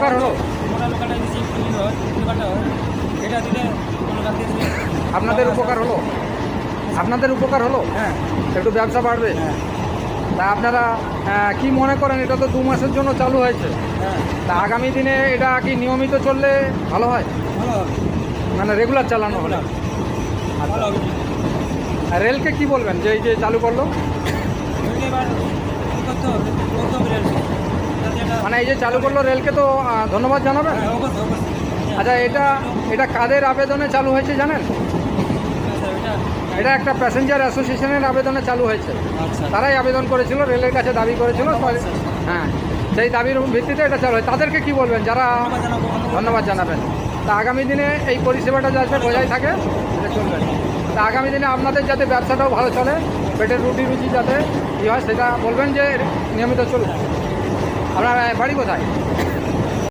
উপকার হলো? মোটা লোকালটা দিচ্ছি উপকারটা হয় এটা দিলে কোনো কাজ দিয়েছি। আপনাদের উপকার হলো? আপনাদের উপকার হলো? হ্যাঁ একটু ব্যবসা বাড়বে। হ্যাঁ তা আপনারা কি মনে করেন? এটা তো 2 মাসের জন্য চালু হয়েছে, হ্যাঁ তা আগামী দিনে এটা কি নিয়মিত চললে ভালো হয়? ভালো হবে মানে রেগুলার চালানো হলে? ভালো হবে। আর রেলকে কি বলবেন যে এই যে চালু করলো? এবার কী করতে হবে রেলকে। যাতে এটা মানে এই যে চালু করলো রেলকে তো ধন্যবাদ জানাবেন। হ্যাঁ অবশ্যই অবশ্যই। আচ্ছা, এটা কাদের আবেদনে চালু হয়েছে জানেন? আচ্ছা এটা এটা একটা প্যাসেঞ্জার অ্যাসোসিয়েশনের আবেদনে চালু হয়েছে। আচ্ছা তারাই আবেদন করেছিল, রেলের কাছে দাবি করেছিল। হ্যাঁ, সেই দাবির ভিত্তিতে এটা চালু হয়। তাদেরকে কি বলবেন যারা? ধন্যবাদ জানাবেন। তা আগামী দিনে এই পরিষেবাটা যাতে বজায় থাকে এটা চলবে। তা আগামী দিনে আপনাদের যাতে ব্যবসাটাও ভালো চলে, পেটের রুটি রুচি যাতে কী হয় সেটা বলবেন যে নিয়মিত চলুন। আপনার বাড়ি কোথায়?